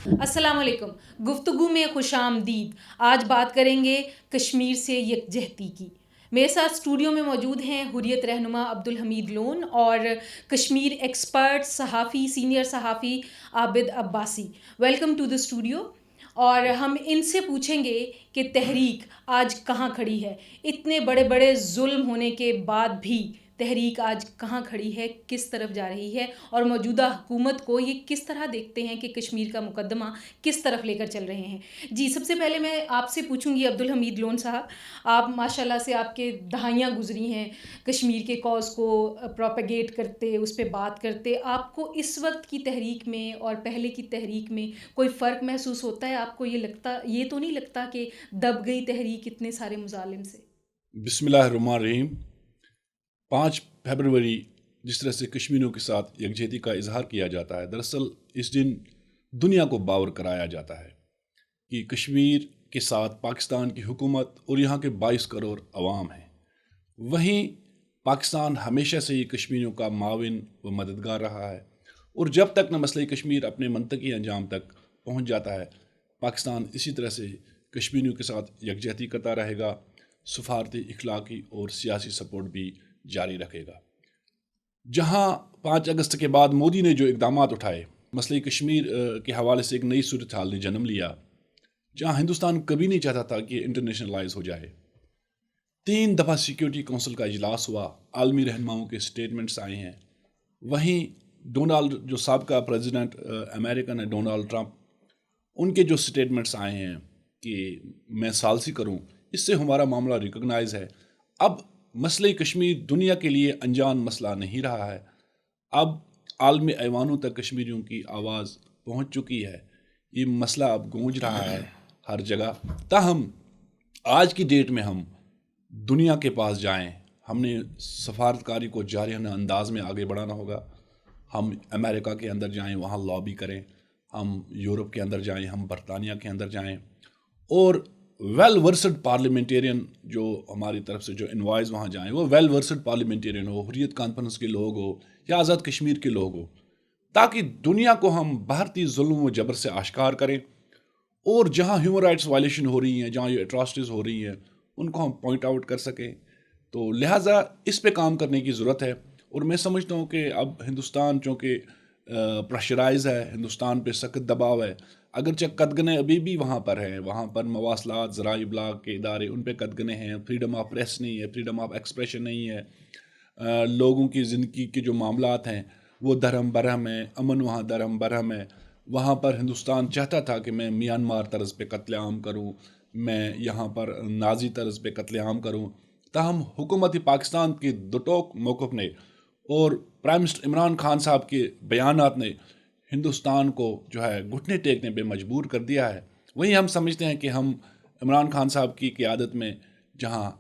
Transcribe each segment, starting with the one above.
السلام علیکم. گفتگو میں خوش آمدید. آج بات کریں گے کشمیر سے یکجہتی کی. میرے ساتھ اسٹوڈیو میں موجود ہیں حریت رہنما عبدالحمید لون اور کشمیر ایکسپرٹ صحافی سینئر صحافی Abid Abbasi. Welcome to the studio. اور ہم ان سے پوچھیں گے کہ تحریک آج کہاں کھڑی ہے. اتنے بڑے بڑے ظلم ہونے کے بعد بھی تحریک آج کہاں کھڑی ہے, کس طرف جا رہی ہے, اور موجودہ حکومت کو یہ کس طرح دیکھتے ہیں کہ کشمیر کا مقدمہ کس طرف لے کر چل رہے ہیں. جی, سب سے پہلے میں آپ سے پوچھوں گی عبدالحمید لون صاحب, آپ ماشاءاللہ سے آپ کے دہائیاں گزری ہیں کشمیر کے کاز کو پروپیگیٹ کرتے, اس پہ بات کرتے. آپ کو اس وقت کی تحریک میں اور پہلے کی تحریک میں کوئی فرق محسوس ہوتا ہے؟ آپ کو یہ تو نہیں لگتا کہ دب گئی تحریک اتنے سارے مظالم سے؟ بسم اللہ الرحمن الرحیم. 5 فروری جس طرح سے کشمیریوں کے ساتھ یکجہتی کا اظہار کیا جاتا ہے, دراصل اس دن دنیا کو باور کرایا جاتا ہے کہ کشمیر کے ساتھ پاکستان کی حکومت اور یہاں کے 22 کروڑ عوام ہیں. وہیں پاکستان ہمیشہ سے یہ کشمیریوں کا معاون و مددگار رہا ہے, اور جب تک نہ مسئلہ کشمیر اپنے منطقی انجام تک پہنچ جاتا ہے, پاکستان اسی طرح سے کشمیریوں کے ساتھ یکجہتی کرتا رہے گا. سفارتی, اخلاقی اور سیاسی سپورٹ بھی جاری رکھے گا. جہاں 5 اگست کے بعد مودی نے جو اقدامات اٹھائے, مسئلہ کشمیر کے حوالے سے ایک نئی صورتحال نے جنم لیا, جہاں ہندوستان کبھی نہیں چاہتا تھا کہ انٹرنیشنلائز ہو جائے. 3 دفعہ سیکیورٹی کونسل کا اجلاس ہوا, عالمی رہنماؤں کے سٹیٹمنٹس آئے ہیں. وہیں جو سابقہ پریزیڈنٹ امریکن ہے ڈونالڈ ٹرمپ, ان کے جو سٹیٹمنٹس آئے ہیں کہ میں ثالثی کروں, اس سے ہمارا معاملہ ریکگنائز ہے. اب مسئلہ کشمیر دنیا کے لیے انجان مسئلہ نہیں رہا ہے. اب عالمی ایوانوں تک کشمیریوں کی آواز پہنچ چکی ہے. یہ مسئلہ اب گونج رہا ہے ہر جگہ. تاہم آج کی ڈیٹ میں ہم دنیا کے پاس جائیں, ہم نے سفارتکاری کو جارحانہ انداز میں آگے بڑھانا ہوگا. ہم امریکہ کے اندر جائیں, وہاں لابی کریں. ہم یورپ کے اندر جائیں, ہم برطانیہ کے اندر جائیں, اور ویل ورسڈ پارلیمنٹیرین جو ہماری طرف سے جو انوائز وہاں جائیں, وہ ویل ورسڈ پارلیمنٹیرین ہو, حریت کانفرنس کے لوگ ہو یا آزاد کشمیر کے لوگ ہو, تاکہ دنیا کو ہم بھارتی ظلم و جبر سے آشکار کریں, اور جہاں ہیومن رائٹس وائلیشن ہو رہی ہیں, جہاں یہ اٹراسٹیز ہو رہی ہیں, ان کو ہم پوائنٹ آؤٹ کر سکیں. تو لہٰذا اس پہ کام کرنے کی ضرورت ہے. اور میں سمجھتا ہوں کہ اب ہندوستان چونکہ پریشرائز ہے, ہندوستان پہ سخت دباؤ ہے. اگرچہ قدغنیں ابھی بھی وہاں پر ہیں, وہاں پر مواصلات, ذرائع ابلاغ کے ادارے, ان پہ قدغنیں ہیں, فریڈم آف پریس نہیں ہے, فریڈم آف ایکسپریشن نہیں ہے, لوگوں کی زندگی کے جو معاملات ہیں وہ درہم برہم ہیں, امن وہاں درہم برہم ہے. وہاں پر ہندوستان چاہتا تھا کہ میں میانمار طرز پہ قتل عام کروں, میں یہاں پر نازی طرز پہ قتل عام کروں. تاہم حکومت پاکستان کے دو ٹوک موقف نے اور پرائم منسٹر عمران خان صاحب کے بیانات نے ہندوستان کو جو ہے گھٹنے ٹیکنے پہ مجبور کر دیا ہے. وہیں ہم سمجھتے ہیں کہ ہم عمران خان صاحب کی قیادت میں, جہاں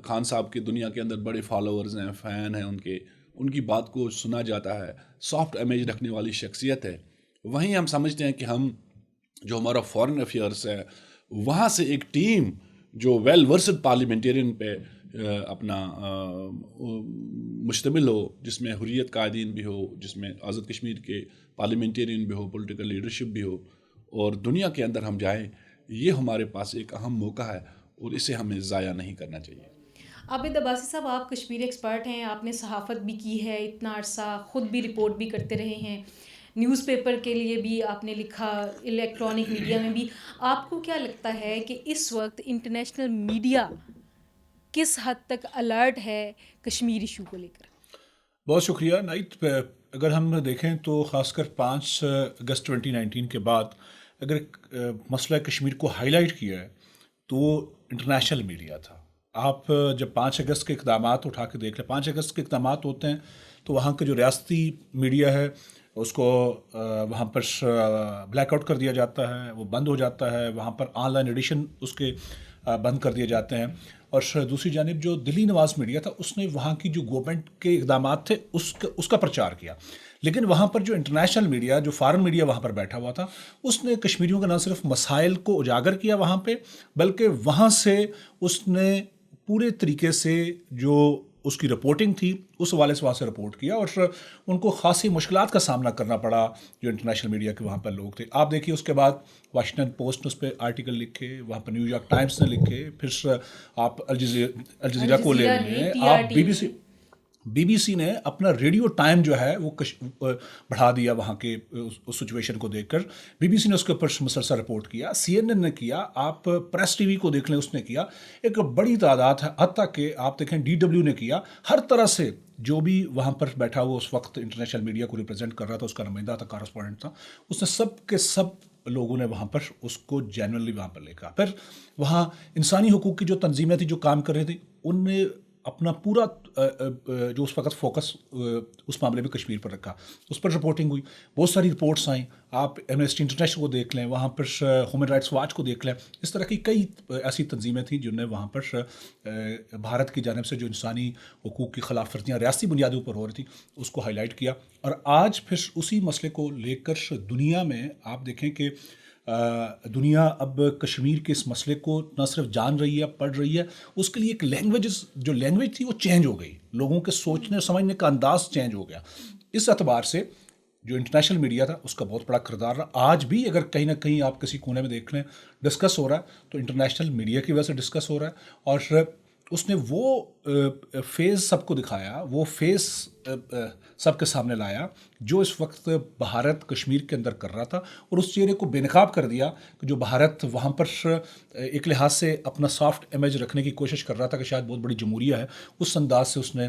خان صاحب کی دنیا کے اندر بڑے فالوورز ہیں, فین ہیں ان کی بات کو سنا جاتا ہے, سافٹ امیج رکھنے والی شخصیت ہے, وہیں ہم سمجھتے ہیں کہ ہم جو ہمارا فارن افیئرس ہے, وہاں سے ایک ٹیم جو ویل ورسڈ پارلیمنٹیرین پہ اپنا مشتمل ہو, جس میں حریت قائدین بھی ہو, جس میں آزاد کشمیر کے پارلیمنٹیرین بھی ہو, پولیٹیکل لیڈرشپ بھی ہو, اور دنیا کے اندر ہم جائیں, یہ ہمارے پاس ایک اہم موقع ہے اور اسے ہمیں ضائع نہیں کرنا چاہیے. عابد عباسی صاحب, آپ کشمیر ایکسپرٹ ہیں, آپ نے صحافت بھی کی ہے اتنا عرصہ, خود بھی رپورٹ بھی کرتے رہے ہیں, نیوز پیپر کے لیے بھی آپ نے لکھا, الیکٹرانک میڈیا میں بھی. آپ کو کیا لگتا ہے کہ اس وقت انٹرنیشنل میڈیا کس حد تک الرٹ ہے کشمیر ایشو کو لے کر؟ بہت شکریہ نائت. اگر ہم دیکھیں تو خاص کر 5 اگست 2019 کے بعد اگر مسئلہ کشمیر کو ہائی لائٹ کیا ہے تو وہ انٹرنیشنل میڈیا تھا. آپ جب 5 اگست کے اقدامات اٹھا کے دیکھ لیں, 5 اگست کے اقدامات ہوتے ہیں تو وہاں کا جو ریاستی میڈیا ہے اس کو وہاں پر بلیک آؤٹ کر دیا جاتا ہے, وہ بند ہو جاتا ہے, وہاں پر آن لائن ایڈیشن اس کے بند کر دیے جاتے ہیں. اور دوسری جانب جو دلی نواز میڈیا تھا اس نے وہاں کی جو گورنمنٹ کے اقدامات تھے اس کا پرچار کیا. لیکن وہاں پر جو انٹرنیشنل میڈیا, جو فارن میڈیا وہاں پر بیٹھا ہوا تھا, اس نے کشمیریوں کا نہ صرف مسائل کو اجاگر کیا وہاں پہ, بلکہ وہاں سے اس نے پورے طریقے سے جو اس کی رپورٹنگ تھی اس حوالے سے وہاں سے رپورٹ کیا، اور ان کو خاصی مشکلات کا سامنا کرنا پڑا جو انٹرنیشنل میڈیا کے وہاں پر لوگ تھے. آپ دیکھیے اس کے بعد واشنگٹن پوسٹ نے اس پہ آرٹیکل لکھے، وہاں پر نیو یارک ٹائمز نے لکھے، پھر آپ الجزیرہ کو لے لیں، آپ بی بی سی نے اپنا ریڈیو ٹائم جو ہے وہ بڑھا دیا وہاں کے اس سچویشن کو دیکھ کر. بی بی سی نے اس کے اوپر مسلسل رپورٹ کیا، سی این این نے کیا، آپ پریس ٹی وی کو دیکھ لیں اس نے کیا، ایک بڑی تعداد ہے، حتیٰ کہ آپ دیکھیں ڈی ڈبلیو نے کیا. ہر طرح سے جو بھی وہاں پر بیٹھا ہوا اس وقت انٹرنیشنل میڈیا کو ریپرزینٹ کر رہا تھا، اس کا نمائندہ تھا، کارسپونڈنٹ تھا، اس نے سب کے سب لوگوں نے وہاں پر اس کو جینوئنلی وہاں پر لکھا. پھر وہاں انسانی حقوق کی جو تنظیمیں تھیں جو کام کر رہی تھیں، ان نے اپنا پورا جو اس وقت فوکس اس معاملے میں کشمیر پر رکھا، اس پر رپورٹنگ ہوئی، بہت ساری رپورٹس آئیں. آپ ایمنسٹی انٹرنیشنل کو دیکھ لیں، وہاں پر ہیومن رائٹس واچ کو دیکھ لیں، اس طرح کی کئی ایسی تنظیمیں تھیں جن نے وہاں پر بھارت کی جانب سے جو انسانی حقوق کی خلاف ورزیاں ریاستی بنیادوں پر ہو رہی تھی اس کو ہائی لائٹ کیا. اور آج پھر اسی مسئلے کو لے کر دنیا میں آپ دیکھیں کہ دنیا اب کشمیر کے اس مسئلے کو نہ صرف جان رہی ہے، پڑھ رہی ہے، اس کے لیے ایک جو لینگویج تھی وہ چینج ہو گئی، لوگوں کے سوچنے سمجھنے کا انداز چینج ہو گیا. اس اعتبار سے جو انٹرنیشنل میڈیا تھا اس کا بہت بڑا کردار رہا. آج بھی اگر کہیں نہ کہیں آپ کسی کونے میں دیکھ لیں ڈسکس ہو رہا ہے تو انٹرنیشنل میڈیا کی وجہ سے ڈسکس ہو رہا ہے، اور اس نے وہ فیز سب کو دکھایا، وہ فیز سب کے سامنے لایا جو اس وقت بھارت کشمیر کے اندر کر رہا تھا، اور اس چہرے کو بے نقاب کر دیا کہ جو بھارت وہاں پر ایک لحاظ سے اپنا سافٹ امیج رکھنے کی کوشش کر رہا تھا کہ شاید بہت بڑی جمہوریہ ہے، اس انداز سے اس نے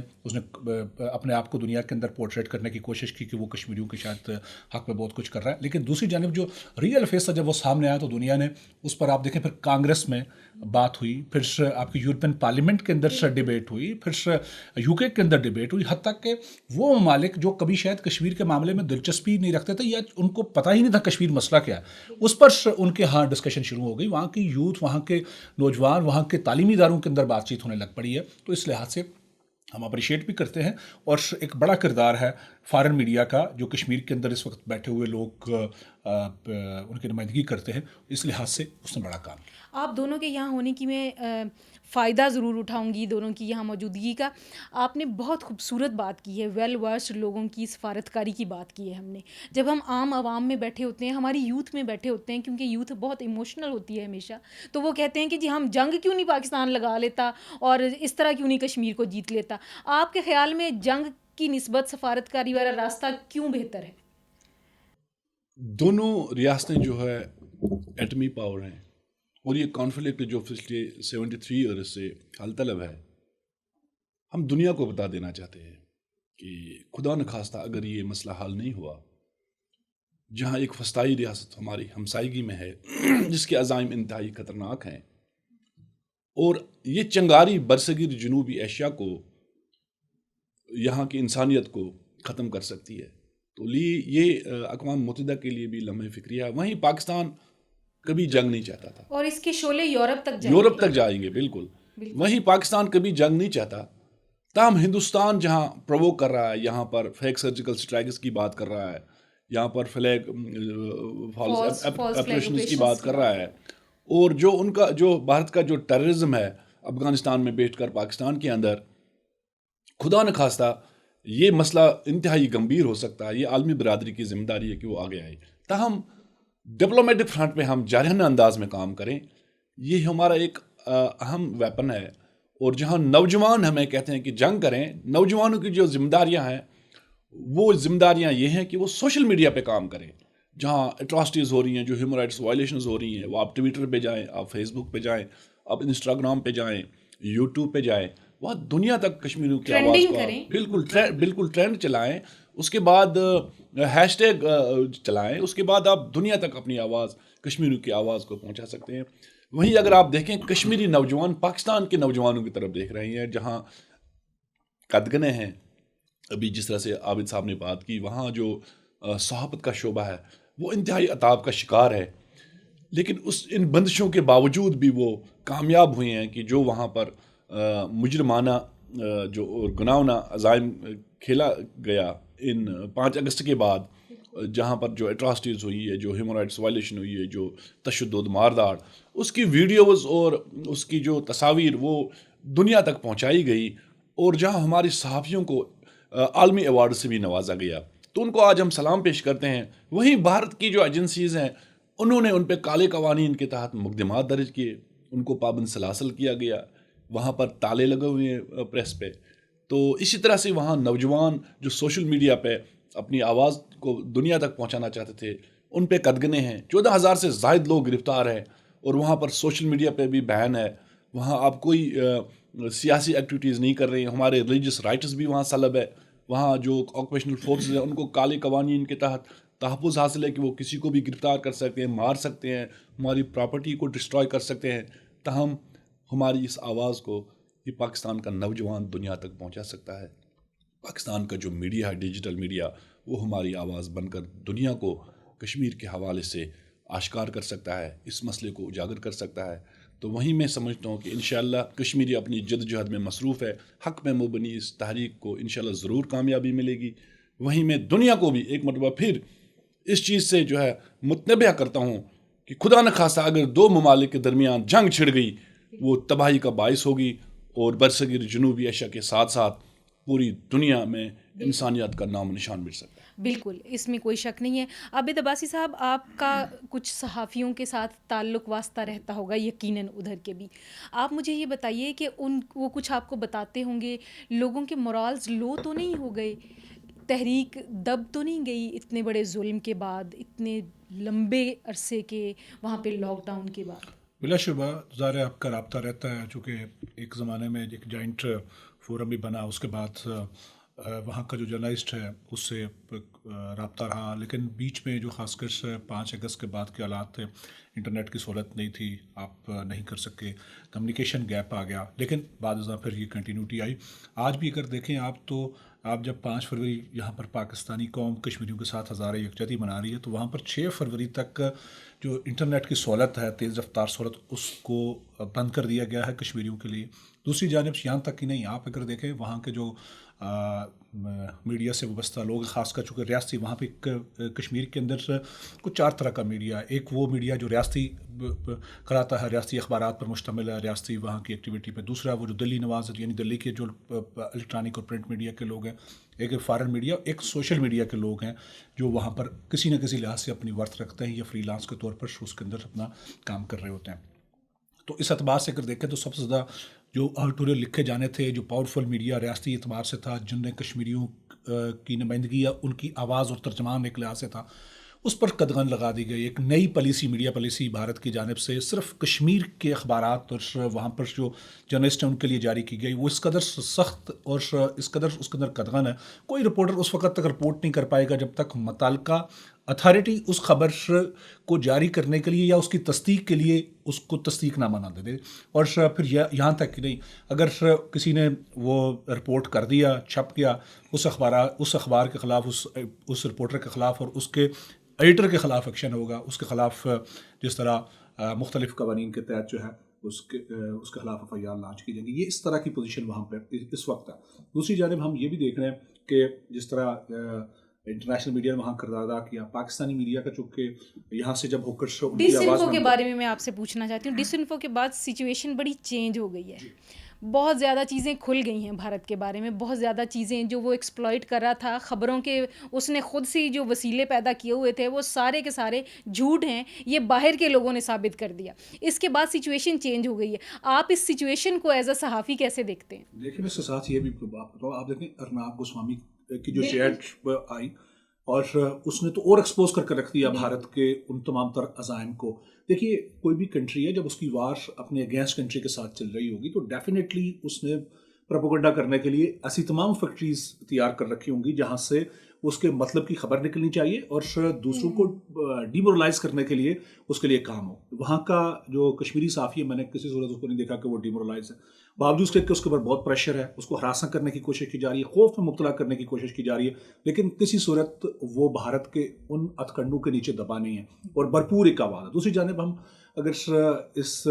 اپنے آپ کو دنیا کے اندر پورٹریٹ کرنے کی کوشش کی کہ وہ کشمیریوں کے شاید حق میں بہت کچھ کر رہا ہے. لیکن دوسری جانب جو ریئل فیس تھا جب وہ سامنے آیا تو دنیا نے اس پر آپ دیکھیں پھر کانگریس میں بات ہوئی، پھر آپ کی یورپین پارلیمنٹ کے اندر ڈبیٹ ہوئی، پھر یو کے اندر ڈبیٹ ہوئی، حتیٰ کہ وہ ممالک جو کبھی شاید کشمیر کے معاملے میں دلچسپی نہیں رکھتے تھے یا ان کو پتہ ہی نہیں تھا کشمیر مسئلہ کیا ہے، اس پر ان کے ہاں ڈسکشن شروع ہو گئی. وہاں کی یوتھ، وہاں کے نوجوان، وہاں کے تعلیمی اداروں کے اندر بات چیت ہونے لگ پڑی ہے. تو اس لحاظ سے ہم اپریشیٹ بھی کرتے ہیں، اور ایک بڑا کردار ہے فارن میڈیا کا جو کشمیر کے اندر اس وقت بیٹھے ہوئے لوگ ان کی نمائندگی کرتے ہیں. اس لحاظ سے اس نے بڑا کام کیا. آپ دونوں کے یہاں ہونے کی میں فائدہ ضرور اٹھاؤں گی، دونوں کی یہاں موجودگی کا. آپ نے بہت خوبصورت بات کی ہے، ویل ورسڈ لوگوں کی سفارتکاری کی بات کی ہے ہم نے. جب ہم عام عوام میں بیٹھے ہوتے ہیں، ہماری یوتھ میں بیٹھے ہوتے ہیں، کیونکہ یوتھ بہت ایموشنل ہوتی ہے ہمیشہ، تو وہ کہتے ہیں کہ جی ہم جنگ کیوں نہیں پاکستان لگا لیتا اور اس طرح کیوں نہیں کشمیر کو جیت لیتا. آپ کے خیال میں جنگ کی نسبت سفارتکاری والا راستہ کیوں بہتر ہے؟ دونوں ریاستیں جو ہے ایٹمی پاور ہیں، اور یہ کانفلکٹ جو پچھلے 73 ایئرز سے حل طلب ہے، ہم دنیا کو بتا دینا چاہتے ہیں کہ خدا نخواستہ اگر یہ مسئلہ حل نہیں ہوا، جہاں ایک وسطائی ریاست ہماری ہمسائیگی میں ہے جس کے عزائم انتہائی خطرناک ہیں، اور یہ چنگاری برصغیر جنوبی ایشیا کو، یہاں کی انسانیت کو ختم کر سکتی ہے، تو یہ اقوام متحدہ کے لیے بھی لمحہ فکریہ ہے. وہیں پاکستان کبھی جنگ نہیں چاہتا تھا، اور اس کے شعلے یورپ تک جائیں گے. بالکل وہیں پاکستان کبھی جنگ نہیں چاہتا، تاہم ہندوستان جہاں پرووک کر رہا ہے، یہاں پر فیک سرجیکل اسٹرائکس کی بات کر رہا ہے، یہاں پر فلیگ فالس اپریشنز کی بات کر رہا ہے، اور جو بھارت کا جو ٹیررزم ہے افغانستان میں بیٹھ کر پاکستان کے اندر، خدا نخواستہ یہ مسئلہ انتہائی گمبھیر ہو سکتا ہے. یہ عالمی برادری کی ذمہ داری ہے کہ وہ آگے آئے. تاہم ڈپلومیٹک فرنٹ پہ ہم جارحانہ انداز میں کام کریں، یہ ہمارا ایک اہم ویپن ہے. اور جہاں نوجوان ہمیں کہتے ہیں کہ جنگ کریں، نوجوانوں کی جو ذمہ داریاں ہیں وہ ذمہ داریاں یہ ہیں کہ وہ سوشل میڈیا پہ کام کریں. جہاں اٹراسٹیز ہو رہی ہیں، جو ہیومن رائٹس وائلیشنز ہو رہی ہیں، وہ آپ ٹویٹر پہ جائیں، آپ فیس بک پہ جائیں، آپ انسٹاگرام پہ جائیں، یوٹیوب پہ جائیں، وہاں دنیا تک کشمیریوں کی آواز کو بالکل ٹرینڈ چلائیں. اس کے بعد ہیش ٹیگ چلائیں، اس کے بعد آپ دنیا تک اپنی آواز، کشمیریوں کی آواز کو پہنچا سکتے ہیں. وہیں اگر آپ دیکھیں کشمیری نوجوان پاکستان کے نوجوانوں کی طرف دیکھ رہے ہیں، جہاں قدگنے ہیں، ابھی جس طرح سے عابد صاحب نے بات کی، وہاں جو صحافت کا شعبہ ہے وہ انتہائی عطاب کا شکار ہے. لیکن ان بندشوں کے باوجود بھی وہ کامیاب ہوئے ہیں کہ جو وہاں پر مجرمانہ جو گناہانہ عزائم کھیلا گیا ان 5 اگست کے بعد، جہاں پر جو اٹراسٹیز ہوئی ہے، جو ہیومن رائٹس وائلیشن ہوئی ہے، جو تشدد مارداڑ، اس کی ویڈیوز اور اس کی جو تصاویر وہ دنیا تک پہنچائی گئی. اور جہاں ہماری صحافیوں کو عالمی ایوارڈ سے بھی نوازا گیا، تو ان کو آج ہم سلام پیش کرتے ہیں. وہیں بھارت کی جو ایجنسیز ہیں انہوں نے ان پہ کالے قوانین کے تحت مقدمات درج کیے، ان کو پابند سلاسل کیا گیا، وہاں پر تالے لگے ہوئے ہیں پریس پہ. تو اسی طرح سے وہاں نوجوان جو سوشل میڈیا پہ اپنی آواز کو دنیا تک پہنچانا چاہتے تھے ان پہ قدغنے ہیں. 14,000 سے زائد لوگ گرفتار ہیں، اور وہاں پر سوشل میڈیا پہ بھی بین ہے. وہاں آپ کوئی سیاسی ایکٹیویٹیز نہیں کر رہے ہیں. ہمارے ریلیجس رائٹس بھی وہاں سلب ہے. وہاں جو آکوپیشنل فورسز ہیں ان کو کالے قوانین کے تحت تحفظ حاصل ہے کہ وہ کسی کو بھی گرفتار کر سکتے ہیں، مار سکتے ہیں، ہماری پراپرٹی کو ڈسٹروائے کر سکتے ہیں. تاہم ہماری اس آواز کو یہ پاکستان کا نوجوان دنیا تک پہنچا سکتا ہے. پاکستان کا جو میڈیا ہے، ڈیجیٹل میڈیا، وہ ہماری آواز بن کر دنیا کو کشمیر کے حوالے سے آشکار کر سکتا ہے، اس مسئلے کو اجاگر کر سکتا ہے. تو وہیں میں سمجھتا ہوں کہ انشاءاللہ کشمیری اپنی جد جہد میں مصروف ہے. حق میں مبنی اس تحریک کو انشاءاللہ ضرور کامیابی ملے گی. وہیں میں دنیا کو بھی ایک مرتبہ پھر اس چیز سے جو ہے متنبہ کرتا ہوں کہ خدا نخواستہ اگر دو ممالک کے درمیان جنگ چھڑ گئی وہ تباہی کا باعث ہوگی، اور برصغیر جنوبی ایشیا کے ساتھ ساتھ پوری دنیا میں انسانیت کا نام و نشان مل سکتا ہے. بالکل، اس میں کوئی شک نہیں ہے. عابد عباسی صاحب، آپ کا کچھ صحافیوں کے ساتھ تعلق واسطہ رہتا ہوگا یقیناً ادھر کے بھی. آپ مجھے یہ بتائیے کہ وہ کچھ آپ کو بتاتے ہوں گے، لوگوں کے مورالز لو تو نہیں ہو گئے، تحریک دب تو نہیں گئی اتنے بڑے ظلم کے بعد، اتنے لمبے عرصے کے وہاں پہ لاک ڈاؤن کے بعد؟ بلا شبہ ظاہر ہے آپ کا رابطہ رہتا ہے، چونکہ ایک زمانے میں ایک جوائنٹ فورم بھی بنا، اس کے بعد وہاں کا جو جرنلسٹ ہے اس سے رابطہ رہا. لیکن بیچ میں جو خاص کر 5 اگست کے بعد کے حالات تھے، انٹرنیٹ کی سہولت نہیں تھی، آپ نہیں کر سکے، کمیونیکیشن گیپ آ گیا. لیکن بعد ازاں پھر یہ کنٹینیوٹی آئی. آج بھی اگر دیکھیں آپ، تو آپ جب 5 فروری یہاں پر پاکستانی قوم کشمیریوں کے ساتھ ہزارہ یکجہتی منا رہی ہے، تو وہاں پر 6 فروری تک جو انٹرنیٹ کی سہولت ہے، تیز رفتار سہولت، اس کو بند کر دیا گیا ہے کشمیریوں کے لیے. دوسری جانب یہاں تک ہی نہیں، آپ اگر دیکھیں وہاں کے جو میڈیا سے وابستہ لوگ، خاص کر چونکہ ریاستی، وہاں پہ کشمیر کے اندر کچھ 4 طرح کا میڈیا ہے. ایک وہ میڈیا جو ریاستی کراتا ہے، ریاستی اخبارات پر مشتمل ہے، ریاستی وہاں کی ایکٹیویٹی پہ. دوسرا وہ جو دلی نواز ہے، یعنی دلی کے جو الیکٹرانک اور پرنٹ میڈیا کے لوگ ہیں. ایک فارن میڈیا، ایک سوشل میڈیا کے لوگ ہیں جو وہاں پر کسی نہ کسی لحاظ سے اپنی ورث رکھتے ہیں یا فری لانس کے طور پر اس کے اندر اپنا کام کر رہے ہوتے ہیں. تو اس اعتبار سے اگر دیکھیں تو سب سے زیادہ جو آڈیٹوریل لکھے جانے تھے، جو پاورفل میڈیا ریاستی اعتبار سے تھا، جن نے کشمیریوں کی نمائندگی یا ان کی آواز اور ترجمان ایک لحاظ سے تھا، اس پر قدغن لگا دی گئی. ایک نئی پالیسی، میڈیا پالیسی بھارت کی جانب سے صرف کشمیر کے اخبارات اور وہاں پر جو جرنلسٹ ہیں ان کے لیے جاری کی گئی، وہ اس قدر سخت اور اس قدر قدغن ہے. کوئی رپورٹر اس وقت تک رپورٹ نہیں کر پائے گا جب تک متعلقہ اتھارٹی اس خبر کو جاری کرنے کے لیے یا اس کی تصدیق کے لیے اس کو تصدیق نامہ نہ دے دے. اور پھر یہاں تک کہ نہیں، اگر کسی نے وہ رپورٹ کر دیا، چھپ گیا، اس اخبار کے خلاف، اس رپورٹر کے خلاف اور اس کے ایڈیٹر کے خلاف ایکشن ہوگا. اس کے خلاف جس طرح مختلف قوانین کے تحت جو ہے اس کے خلاف FIR لانچ کی جائے گی. یہ اس طرح کی پوزیشن وہاں پہ اس وقت ہے. دوسری جانب ہم یہ بھی دیکھ رہے ہیں کہ جس طرح انٹرنیشنل میڈیا نے وہاں کردار ادا کیا، پاکستانی میڈیا کا چونکہ یہاں سے جب ہو کر ڈس انفو کے بارے میں آپ سے پوچھنا چاہتی ہوں. ڈس انفو کے بعد سچویشن بڑی چینج ہو گئی ہے، بہت زیادہ چیزیں کھل گئی ہیں بھارت کے بارے میں، بہت زیادہ چیزیں جو وہ ایکسپلائٹ کر رہا تھا، خبروں کے اس نے خود سے جو وسیلے پیدا کیے ہوئے تھے وہ سارے کے سارے جھوٹ ہیں. یہ باہر کے لوگوں نے ثابت کر دیا. اس کے بعد سچویشن چینج ہو گئی ہے. آپ اس سچویشن کو ایز اے صحافی کیسے دیکھتے ہیں؟ دیکھیں، اس کے ساتھ یہ بھی بات بتاؤ، آپ دیکھیں ارناب گوسوامی کی جو چیٹ آئی، اور اس نے تو اور ایکسپوز کر کے رکھ دیا بھارت کے ان تمام تر عزائم کو. دیکھیے، کوئی بھی کنٹری ہے جب اس کی وار اپنے اگینسٹ کنٹری کے ساتھ چل رہی ہوگی تو ڈیفینیٹلی اس نے پروپیگنڈا کرنے کے لیے ایسی تمام فیکٹریز تیار کر رکھی ہوں گی جہاں سے اس کے مطلب کی خبر نکلنی چاہیے اور دوسروں کو ڈیمورلائز کرنے کے لیے اس کے لیے کام ہو. وہاں کا جو کشمیری صحافی ہے، میں نے کسی صورت اس کو نہیں دیکھا کہ وہ ڈیمورلائز ہے، باوجود اس کے کہ اس کے اوپر بہت پریشر ہے، اس کو ہراساں کرنے کی کوشش کی جا رہی ہے، خوف میں مبتلا کرنے کی کوشش کی جا رہی ہے، لیکن کسی صورت وہ بھارت کے ان ہتھ کنڈوں کے نیچے دبا نہیں ہے اور بھرپور ایک آواز ہے. دوسری جانب ہم اگر اس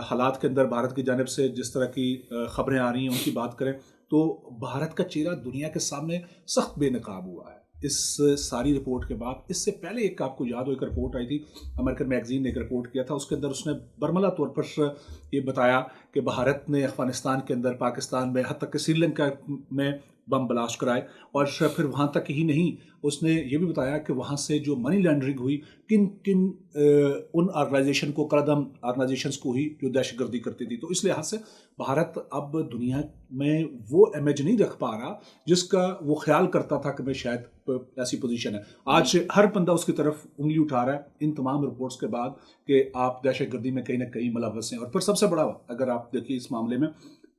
حالات کے اندر بھارت کی جانب سے جس طرح کی خبریں آ رہی ہیں ان کی بات کریں تو بھارت کا چہرہ دنیا کے سامنے سخت بے نقاب ہوا ہے. اس ساری رپورٹ کے بعد. اس سے پہلے ایک آپ کو یاد ہو ایک رپورٹ آئی تھی, امریکن میگزین نے ایک رپورٹ کیا تھا, اس کے اندر اس نے برملا طور پر یہ بتایا کہ بھارت نے افغانستان کے اندر, پاکستان میں, حتیٰ کہ سری لنکا میں بم بلاسٹ کرائے, اور پھر وہاں تک ہی نہیں, اس نے یہ بھی بتایا کہ وہاں سے جو منی لانڈرنگ ہوئی کن کن ان آرگنائزیشن کو, کردم آرگنائزیشنس کو ہی جو دہشت گردی کرتی تھی. تو اس لحاظ سے بھارت اب دنیا میں وہ امیج نہیں رکھ پا رہا جس کا وہ خیال کرتا تھا کہ میں شاید ایسی پوزیشن ہے. آج ہر بندہ اس کی طرف انگلی اٹھا رہا ہے ان تمام رپورٹس کے بعد کہ آپ دہشت گردی میں کہیں نہ کہیں ملوث ہیں. اور پھر سب سے بڑا اگر آپ دیکھیے اس معاملے میں,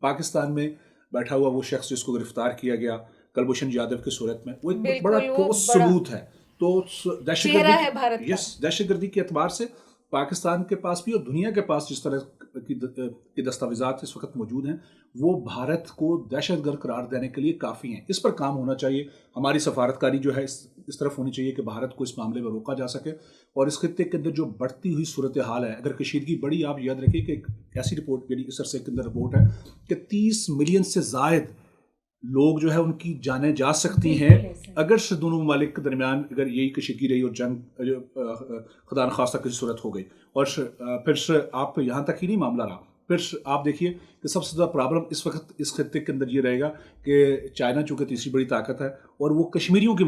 پاکستان میں بیٹھا ہوا وہ شخص جس کو گرفتار کیا گیا کلبھوشن یادو کی صورت میں, وہ ایک بڑا ٹھوس ثبوت ہے. تو دہشت گردی کے اعتبار سے پاکستان کے پاس بھی اور دنیا کے پاس جس طرح کی دستاویزات اس وقت موجود ہیں وہ بھارت کو دہشت گرد قرار دینے کے لیے کافی ہیں. اس پر کام ہونا چاہیے. ہماری سفارتکاری جو ہے اس طرف ہونی چاہیے کہ بھارت کو اس معاملے میں روکا جا سکے. اور اس خطے کے اندر جو بڑھتی ہوئی صورتحال ہے, اگر کشیدگی بڑی, آپ یاد رکھیے کہ ایک ایسی رپورٹ, یعنی اس عرصے کے اندر رپورٹ ہے کہ 30 ملین سے زائد لوگ جو ہے ان کی جانیں جا سکتی ہیں اگر سے دونوں ممالک کے درمیان اگر یہی کشیدگی رہی اور جنگ خدا نخواستہ کسی صورت ہو گئی. اور پھر آپ یہاں تک ہی نہیں معاملہ رہا, پھر آپ دیکھیے کہ سب سے زیادہ پرابلم اس وقت اس خطے کے اندر یہ رہے گا کہ چائنا چونکہ تیسری بڑی طاقت ہے اور وہ کشمیریوں کی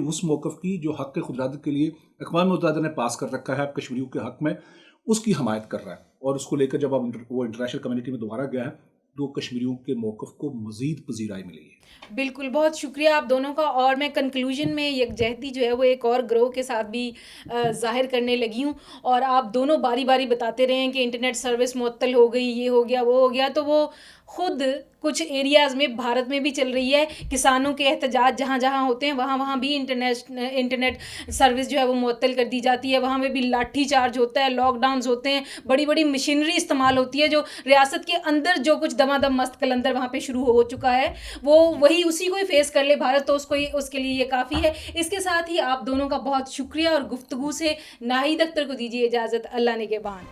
اس موقف کی جو حق خودارادی کے لیے اقوام متحدہ نے پاس کر رکھا ہے کشمیریوں کے حق میں, اس کی حمایت کر رہا ہے. اور اس کو لے کر جب اب وہ انٹرنیشنل کمیونٹی میں دوبارہ گیا ہے تو کشمیریوں کے موقف کو مزید پذیرائی ملی ہے. بالکل, بہت شکریہ آپ دونوں کا. اور میں کنکلوژن میں یکجہتی جو ہے وہ ایک اور گروہ کے ساتھ بھی ظاہر کرنے لگی ہوں, اور آپ دونوں باری باری بتاتے رہے ہیں کہ انٹرنیٹ سروس معطل ہو گئی, یہ ہو گیا وہ ہو گیا, تو وہ خود کچھ ایریاز میں بھارت میں بھی چل رہی ہے. کسانوں کے احتجاج جہاں جہاں ہوتے ہیں وہاں بھی انٹرنیٹ سروس جو ہے وہ معطل کر دی جاتی ہے. وہاں پہ بھی لاٹھی چارج ہوتا ہے, لاک ڈاؤنز ہوتے ہیں, بڑی بڑی مشینری استعمال ہوتی ہے. جو ریاست کے اندر جو کچھ دمادم مست قلندر وہاں پہ شروع ہو چکا ہے وہی اسی کو ہی فیس کر لے بھارت, تو اس کے لیے یہ کافی ہے. اس کے ساتھ ہی آپ دونوں کا بہت شکریہ, اور گفتگو سے ناہید اختر کو دیجیے اجازت. اللہ نگہبان.